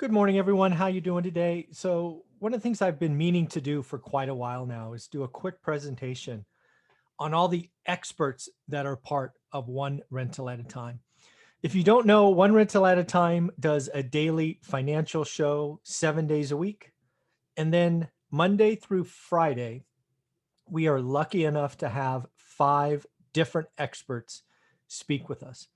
Good morning, everyone. How you doing today? So one of the things I've been meaning to do for quite a while now is do a quick presentation on all the experts that are part of One Rental at a Time. If you don't know, One Rental at a Time does a daily financial show 7 days a week. And then Monday through Friday, we are lucky enough to have 5 different experts speak with us.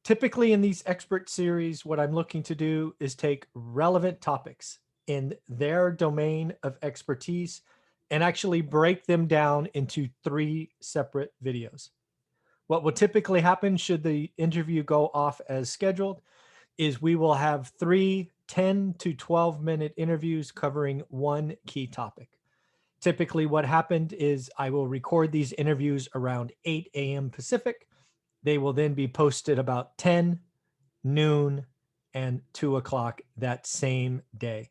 Typically, in these expert series, what I'm looking to do is take relevant topics in their domain of expertise and actually break them down into 3 separate videos. What will typically happen should the interview go off as scheduled is we will have 3 10 to 12-minute interviews covering one key topic. Typically, what happened is I will record these interviews around 8 a.m. Pacific. They will then be posted about 10, noon, and 2 o'clock that same day.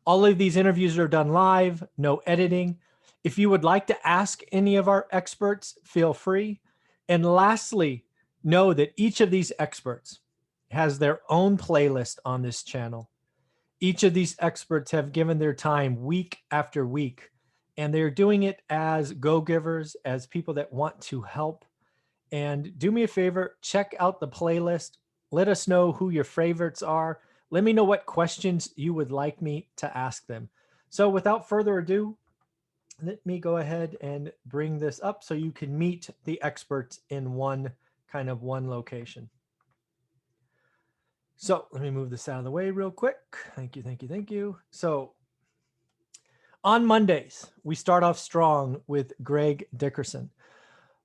All of these interviews are done live, no editing. If you would like to ask any of our experts, feel free. And lastly, know that each of these experts has their own playlist on this channel. Each of these experts have given their time week after week, and they're doing it as go-givers, as people that want to help. And do me a favor, check out the playlist. Let us know who your favorites are. Let me know what questions you would like me to ask them. So without further ado, let me go ahead and bring this up so you can meet the experts in one location. So let me move this out of the way real quick. Thank you, thank you, thank you. So on Mondays, we start off strong with Greg Dickerson.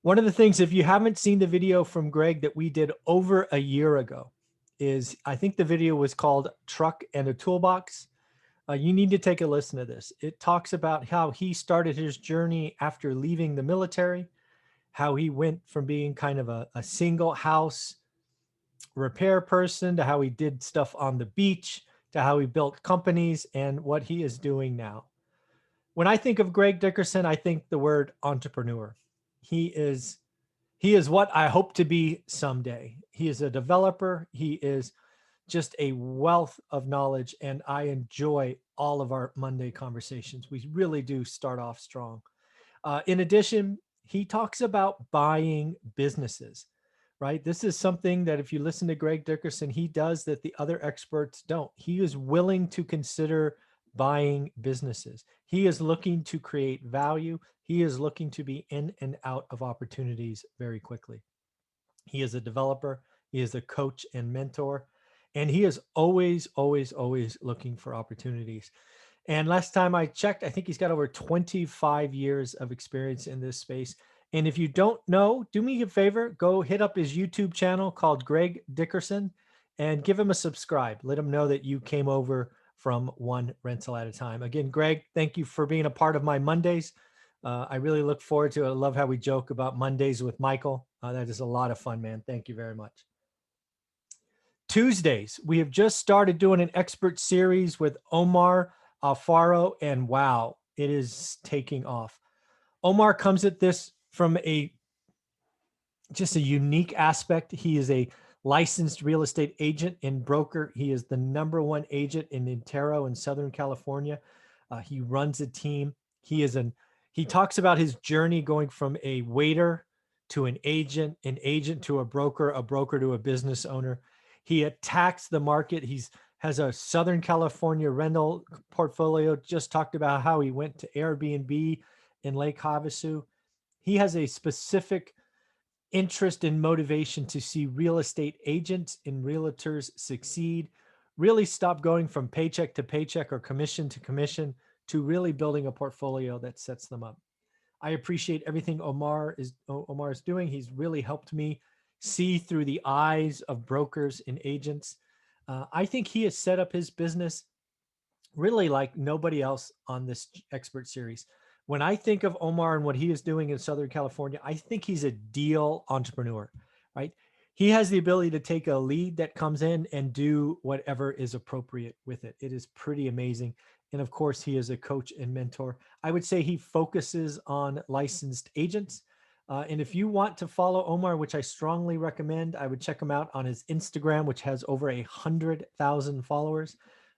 One of the things, if you haven't seen the video from Greg that we did over a year ago, is I think the video was called Truck and a Toolbox. You need to take a listen to this. It talks about how he started his journey after leaving the military, how he went from being kind of a single house repair person to how he did stuff on the beach, to how he built companies and what he is doing now. When I think of Greg Dickerson, I think the word entrepreneur. He is what I hope to be someday. He is a developer. He is just a wealth of knowledge, and I enjoy all of our Monday conversations. We really do start off strong. In addition, he talks about buying businesses, right? This is something that if you listen to Greg Dickerson, he does that the other experts don't. He is willing to consider buying businesses. He is looking to create value. He is looking to be in and out of opportunities very quickly. He is a developer. He is a coach and mentor. And he is always, always, always looking for opportunities. And last time I checked, I think he's got over 25 years of experience in this space. And if you don't know, do me a favor, go hit up his YouTube channel called Greg Dickerson and give him a subscribe. Let him know that you came over from One Rental at a Time. Again, Greg, thank you for being a part of my Mondays. I really look forward to it. I love how we joke about Mondays with Michael. That is a lot of fun, man. Thank you very much. Tuesdays, we have just started doing an expert series with Omar, Alaro, and wow, it is taking off. Omar comes at this from just a unique aspect. He is a licensed real estate agent and broker. He is the #1 agent in Intero in Southern California. He runs a team. He talks about his journey going from a waiter to an agent to a broker to a business owner. He attacks the market. Has a Southern California rental portfolio. Just talked about how he went to Airbnb in Lake Havasu. He has a specific interest and motivation to see real estate agents and realtors succeed, really stop going from paycheck to paycheck or commission to commission to really building a portfolio that sets them up. I appreciate everything Omar is doing. He's really helped me see through the eyes of brokers and agents. I think he has set up his business really like nobody else on this expert series. When I think of Omar and what he is doing in Southern California, I think he's a deal entrepreneur, right? He has the ability to take a lead that comes in and do whatever is appropriate with it. It is pretty amazing. And of course, he is a coach and mentor. I would say he focuses on licensed agents. And if you want to follow Omar, which I strongly recommend, I would check him out on his Instagram, which has over 100,000 followers.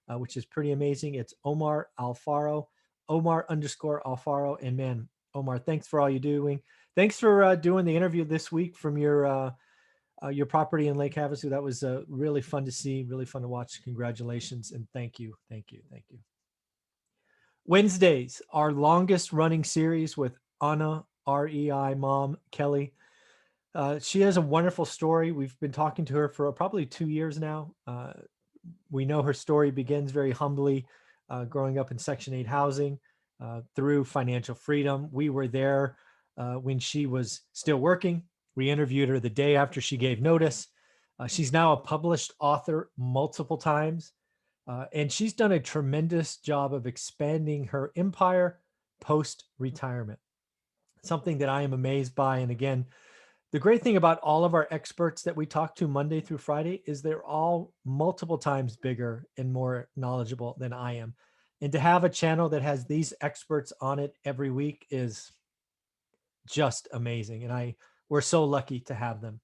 which is pretty amazing. It's Omar Alfaro, Omar_Alfaro. And man, Omar, thanks for all you're doing. Thanks for doing the interview this week from your property in Lake Havasu. That was really fun to see, really fun to watch. Congratulations and thank you, thank you, thank you. Wednesdays, our longest running series with Anna, REI Mom, Kelly. She has a wonderful story. We've been talking to her for probably 2 years now. We know her story begins very humbly, growing up in Section 8 housing through financial freedom. We were there when she was still working. We interviewed her the day after she gave notice. She's now a published author multiple times. And she's done a tremendous job of expanding her empire post-retirement, something that I am amazed by. And again, the great thing about all of our experts that we talk to Monday through Friday is they're all multiple times bigger and more knowledgeable than I am. And to have a channel that has these experts on it every week is just amazing. And we're so lucky to have them.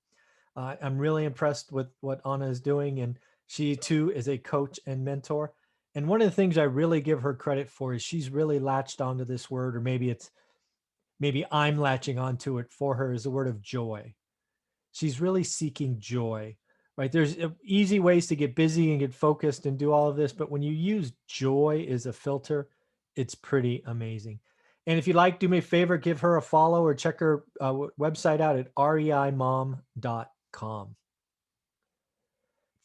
I'm really impressed with what Anna is doing. And she too is a coach and mentor. And one of the things I really give her credit for is she's really latched onto this word, or maybe I'm latching onto it for her, is the word of joy. She's really seeking joy, right? There's easy ways to get busy and get focused and do all of this, but when you use joy as a filter, it's pretty amazing. And if you like, do me a favor, give her a follow or check her website out at reimom.com.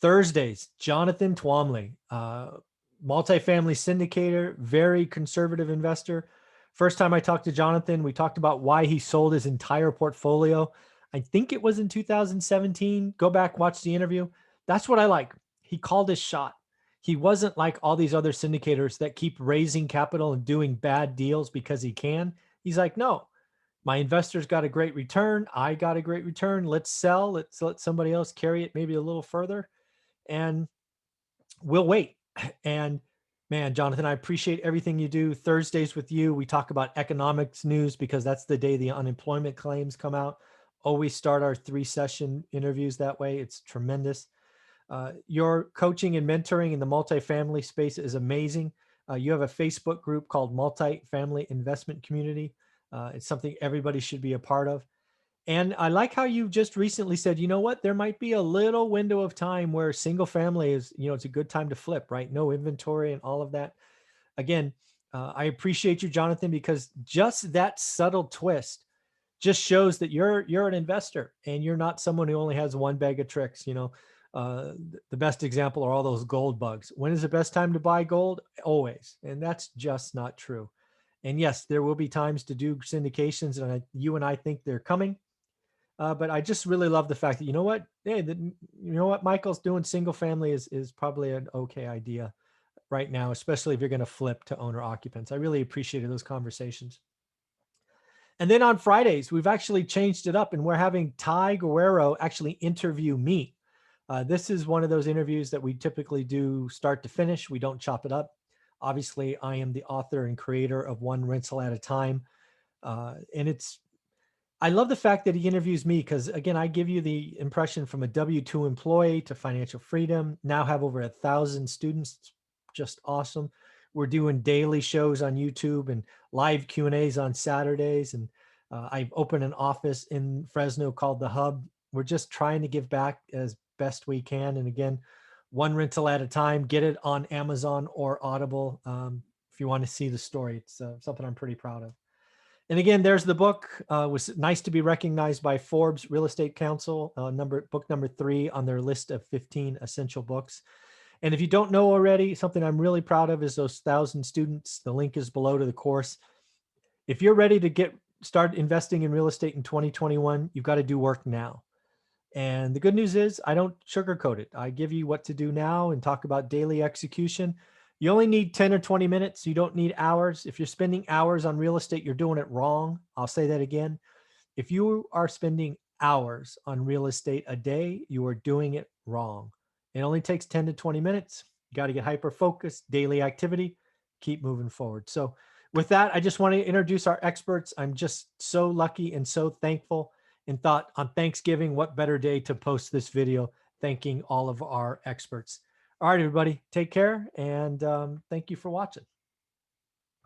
Thursdays, Jonathan Twamley, multifamily syndicator, very conservative investor. First time I talked to Jonathan, we talked about why he sold his entire portfolio. I think it was in 2017. Go back, watch the interview. That's what I like. He called his shot. He wasn't like all these other syndicators that keep raising capital and doing bad deals because he can. He's like, no, my investors got a great return. I got a great return. Let's sell. Let's let somebody else carry it maybe a little further. And we'll wait. And man, Jonathan, I appreciate everything you do. Thursdays with you, we talk about economics news because that's the day the unemployment claims come out. Always start our 3-session interviews that way. It's tremendous. Your coaching and mentoring in the multifamily space is amazing. You have a Facebook group called Multifamily Investment Community. It's something everybody should be a part of. And I like how you just recently said, you know what, there might be a little window of time where single family is, it's a good time to flip, right? No inventory and all of that. Again, I appreciate you, Jonathan, because just that subtle twist just shows that you're an investor and you're not someone who only has one bag of tricks. The best example are all those gold bugs. When is the best time to buy gold? Always. And that's just not true. And yes, there will be times to do syndications, and you and I think they're coming. But I just really love the fact that, Michael's doing single family is probably an okay idea right now, especially if you're going to flip to owner occupants. I really appreciated those conversations. And then on Fridays, we've actually changed it up and we're having Ty Guerrero actually interview me. This is one of those interviews that we typically do start to finish. We don't chop it up. Obviously, I am the author and creator of One Rental at a Time. And I love the fact that he interviews me because, again, I give you the impression from a W-2 employee to financial freedom, now have over 1,000 students. It's just awesome. We're doing daily shows on YouTube and live Q&As on Saturdays. And I've opened an office in Fresno called The Hub. We're just trying to give back as best we can. And again, one rental at a time, get it on Amazon or Audible. If you want to see the story, it's something I'm pretty proud of. And again, there's the book. It was nice to be recognized by Forbes Real Estate Council, book number 3 on their list of 15 essential books. And if you don't know already, something I'm really proud of is those 1,000 students. The link is below to the course. If you're ready to start investing in real estate in 2021, you've got to do work now. And the good news is I don't sugarcoat it. I give you what to do now and talk about daily execution. You only need 10 or 20 minutes. You don't need hours. If you're spending hours on real estate, you're doing it wrong. I'll say that again. If you are spending hours on real estate a day, you are doing it wrong. It only takes 10 to 20 minutes. You got to get hyper-focused, daily activity, keep moving forward. So with that, I just want to introduce our experts. I'm just so lucky and so thankful, and thought on Thanksgiving, what better day to post this video thanking all of our experts. All right, everybody, take care. And thank you for watching.